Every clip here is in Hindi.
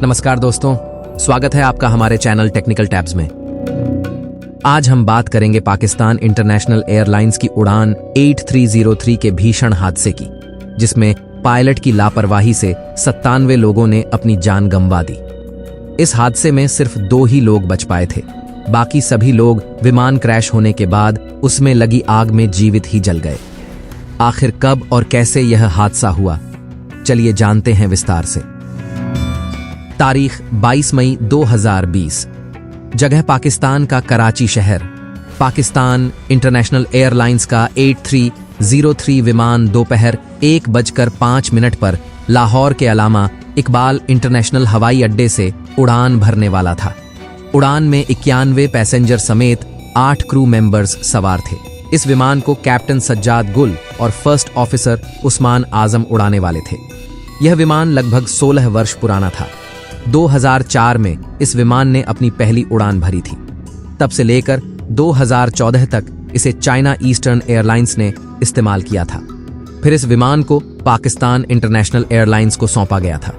नमस्कार दोस्तों, स्वागत है आपका हमारे चैनल टेक्निकल टैब्स में। आज हम बात करेंगे पाकिस्तान इंटरनेशनल एयरलाइंस की उड़ान 8303 के भीषण हादसे की, जिसमें पायलट की लापरवाही से 97 लोगों ने अपनी जान गंवा दी। इस हादसे में सिर्फ 2 ही लोग बच पाए थे। बाकी सभी लोग विमान क्रैश होने के बाद उसमें लगी आग में जीवित ही जल गए। आखिर कब और कैसे यह हादसा हुआ, चलिए जानते हैं विस्तार से। तारीख 22 मई 2020। जगह पाकिस्तान का कराची शहर। पाकिस्तान इंटरनेशनल एयरलाइंस का 8303 विमान दोपहर 1:05 पर लाहौर के अलामा इकबाल इंटरनेशनल हवाई अड्डे से उड़ान भरने वाला था। उड़ान में 91 पैसेंजर समेत 8 क्रू मेंबर्स सवार थे। इस विमान को कैप्टन सज्जाद गुल और फर्स्ट ऑफिसर उस्मान आजम उड़ाने वाले थे। यह विमान लगभग 16 वर्ष पुराना था। 2004 में इस विमान ने अपनी पहली उड़ान भरी थी। तब से लेकर 2014 तक इसे चाइना ईस्टर्न एयरलाइंस ने इस्तेमाल किया था। फिर इस विमान को पाकिस्तान इंटरनेशनल एयरलाइंस को सौंपा गया था।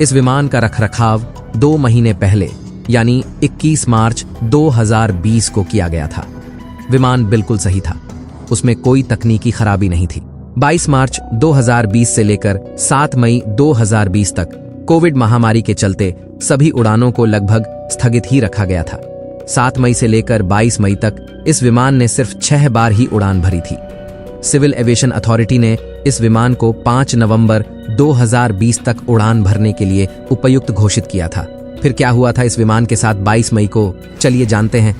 इस विमान का रखरखाव 2 महीने पहले यानी 21 मार्च 2020 को किया गया था। विमान बिल्कुल सही था, उसमें कोई तकनीकी खराबी नहीं थी। 22 मार्च 2020 से लेकर 7 मई 2020 तक कोविड महामारी के चलते सभी उड़ानों को लगभग स्थगित ही रखा गया था। 7 मई से लेकर 22 मई तक इस विमान ने सिर्फ 6 बार ही उड़ान भरी थी। सिविल एविएशन अथॉरिटी ने इस विमान को 5 नवंबर 2020 तक उड़ान भरने के लिए उपयुक्त घोषित किया था। फिर क्या हुआ था इस विमान के साथ 22 मई को, चलिए जानते हैं।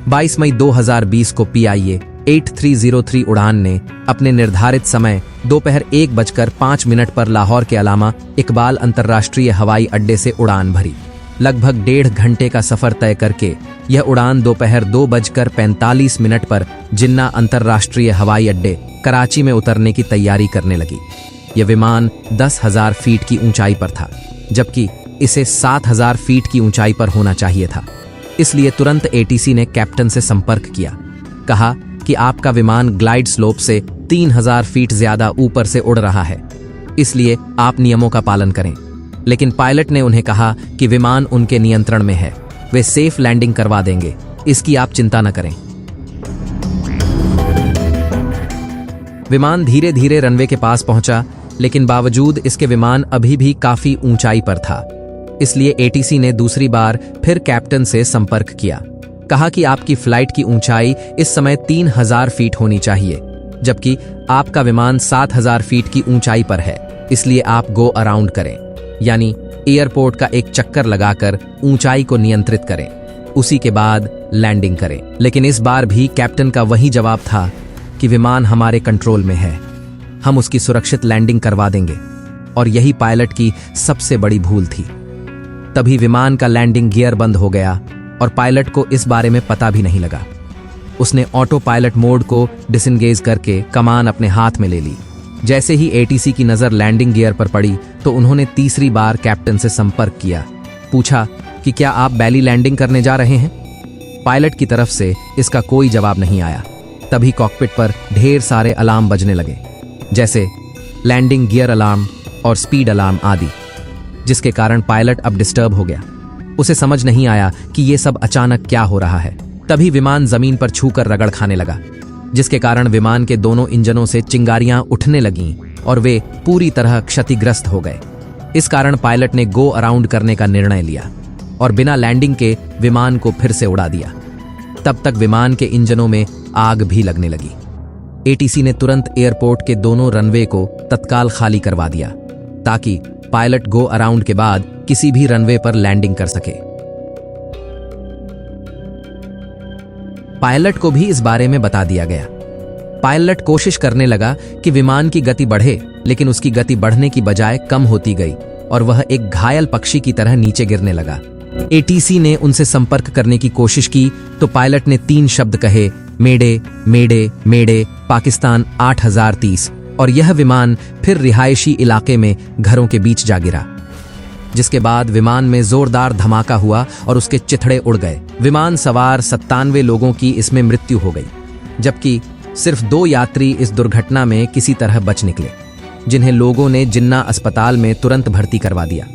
बाईस मई 2020 को PIA 8303 उड़ान ने अपने निर्धारित समय दोपहर 1:05 पर लाहौर के अलामा इकबाल अंतर्राष्ट्रीय हवाई अड्डे से उड़ान भरी। लगभग 1.5 घंटे का सफर तय करके यह उड़ान दोपहर 2:45 पर जिन्ना अंतर्राष्ट्रीय हवाई अड्डे कराची में उतरने की तैयारी करने लगी। यह विमान 10,000 फीट की ऊंचाई पर था, जबकि इसे 7,000 फीट की ऊंचाई पर होना चाहिए था। इसलिए तुरंत ATC ने कैप्टन से संपर्क किया। कहा कि आपका विमान ग्लाइड स्लोप से 3,000 फीट ज्यादा ऊपर से उड़ रहा है, इसलिए आप नियमों का पालन करें। लेकिन पायलट ने उन्हें कहा कि विमान उनके नियंत्रण में है, वे सेफ लैंडिंग करवा देंगे, इसकी आप चिंता न करें। विमान धीरे धीरे रनवे के पास पहुंचा, लेकिन बावजूद इसके विमान अभी भी काफी ऊंचाई पर था। इसलिए ATC ने दूसरी बार फिर कैप्टन से संपर्क किया। कहा कि आपकी फ्लाइट की ऊंचाई इस समय 3,000 फीट होनी चाहिए, जबकि आपका विमान 7,000 फीट की ऊंचाई पर है, इसलिए आप गो अराउंड करें, यानी एयरपोर्ट का एक चक्कर लगाकर ऊंचाई को नियंत्रित करें, उसी के बाद लैंडिंग करें। लेकिन इस बार भी कैप्टन का वही जवाब था कि विमान हमारे कंट्रोल में है, हम उसकी सुरक्षित लैंडिंग करवा देंगे। और यही पायलट की सबसे बड़ी भूल थी। तभी विमान का लैंडिंग गियर बंद हो गया और पायलट को इस बारे में पता भी नहीं लगा। उसने ऑटो पायलट मोड को डिसएंगेज करके कमान अपने हाथ में ले ली। जैसे ही ATC की नजर लैंडिंग गियर पर पड़ी तो उन्होंने तीसरी बार कैप्टन से संपर्क किया। पूछा कि क्या आप बैली लैंडिंग करने जा रहे हैं? पायलट की तरफ से इसका कोई जवाब नहीं आया। तभी कॉकपिट पर ढेर सारे अलार्म बजने लगे, जैसे लैंडिंग गियर अलार्म और स्पीड अलार्म आदि, जिसके कारण पायलट अब डिस्टर्ब हो गया। उसे समझ नहीं आया कि ये सब अचानक क्या हो रहा है। तभी विमान जमीन पर छूकर रगड़ खाने लगा, जिसके कारण विमान के दोनों इंजनों से चिंगारियां उठने लगीं और वे पूरी तरह क्षतिग्रस्त हो गए। इस कारण पायलट ने गो अराउंड करने का निर्णय लिया और बिना लैंडिंग के विमान को फिर से उड़ा दिया। तब तक विमान के इंजनों में आग भी लगने लगी। ATC ने तुरंत एयरपोर्ट के दोनों रनवे को तत्काल खाली करवा दिया, ताकि पायलट गो अराउंड के बाद किसी भी रनवे पर लैंडिंग कर सके। पायलट को भी इस बारे में बता दिया गया। पायलट कोशिश करने लगा कि विमान की गति बढ़े, लेकिन उसकी गति बढ़ने की बजाय कम होती गई और वह एक घायल पक्षी की तरह नीचे गिरने लगा। ATC ने उनसे संपर्क करने की कोशिश की तो पायलट ने 3 शब्द कहे, मेडे मेडे मेडे, पाकिस्तान 8030, और यह विमान फिर रिहायशी इलाके में घरों के बीच जा गिरा, जिसके बाद विमान में जोरदार धमाका हुआ और उसके चिथड़े उड़ गए। विमान सवार 97 लोगों की इसमें मृत्यु हो गई, जबकि सिर्फ 2 यात्री इस दुर्घटना में किसी तरह बच निकले, जिन्हें लोगों ने जिन्ना अस्पताल में तुरंत भर्ती करवा दिया।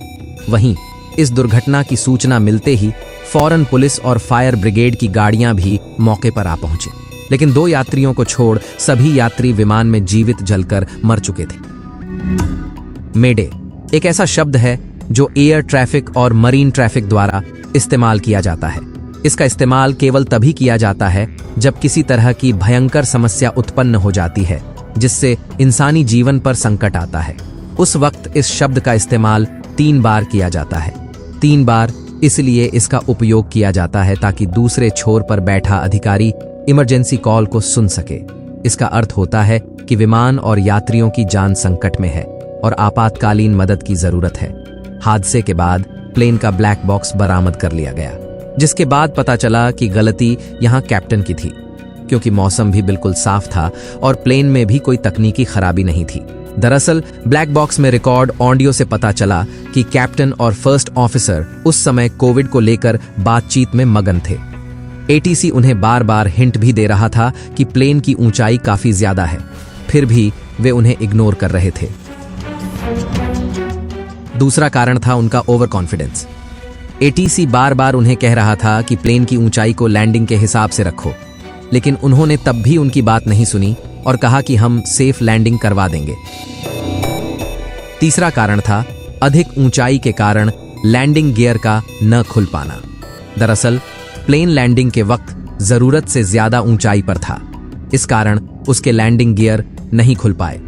वहीं इस दुर्घटना की सूचना मिलते ही फौरन पुलिस और फायर ब्रिगेड की गाड़ियां भी मौके पर आ पहुंची, लेकिन 2 यात्रियों को छोड़ सभी यात्री विमान में जीवित जलकर मर चुके थे। मेडे एक ऐसा शब्द है जो एयर ट्रैफिक और मरीन ट्रैफिक द्वारा इस्तेमाल किया जाता है। इसका इस्तेमाल केवल तभी किया जाता है जब किसी तरह की भयंकर समस्या उत्पन्न हो जाती है, जिससे इंसानी जीवन पर संकट आता है। उस वक्त इस शब्द का इस्तेमाल 3 बार किया जाता है। 3 बार इसलिए इसका उपयोग किया जाता है ताकि दूसरे छोर पर बैठा अधिकारी इमरजेंसी कॉल को सुन सके। इसका अर्थ होता है कि विमान और यात्रियों की जान संकट में है और आपातकालीन मदद की जरूरत है। हादसे के बाद प्लेन का ब्लैक बॉक्स बरामद कर लिया गया, जिसके बाद पता चला कि गलती यहां कैप्टन की थी, क्योंकि मौसम भी बिल्कुल साफ था और प्लेन में भी कोई तकनीकी खराबी नहीं थी। दरअसल ब्लैक बॉक्स में रिकॉर्ड ऑडियो से पता चला कि कैप्टन और फर्स्ट ऑफिसर उस समय कोविड को लेकर बातचीत में मगन थे। एटीसी उन्हें बार बार हिंट भी दे रहा था कि प्लेन की ऊंचाई काफी ज्यादा है, फिर भी वे उन्हें इग्नोर कर रहे थे। दूसरा कारण था उनका ओवर कॉन्फिडेंस। एटीसी बार बार उन्हें कह रहा था कि प्लेन की ऊंचाई को लैंडिंग के हिसाब से रखो, लेकिन उन्होंने तब भी उनकी बात नहीं सुनी और कहा कि हम सेफ लैंडिंग करवा देंगे। तीसरा कारण था अधिक ऊंचाई के कारण लैंडिंग गियर का न खुल पाना। दरअसल प्लेन लैंडिंग के वक्त जरूरत से ज्यादा ऊंचाई पर था, इस कारण उसके लैंडिंग गियर नहीं खुल पाए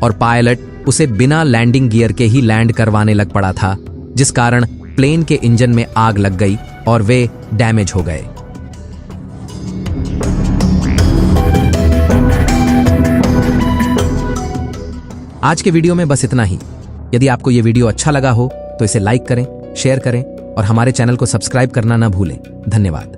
और पायलट उसे बिना लैंडिंग गियर के ही लैंड करवाने लग पड़ा था, जिस कारण प्लेन के इंजन में आग लग गई और वे डैमेज हो गए। आज के वीडियो में बस इतना ही। यदि आपको यह वीडियो अच्छा लगा हो तो इसे लाइक करें, शेयर करें और हमारे चैनल को सब्सक्राइब करना ना भूलें। धन्यवाद।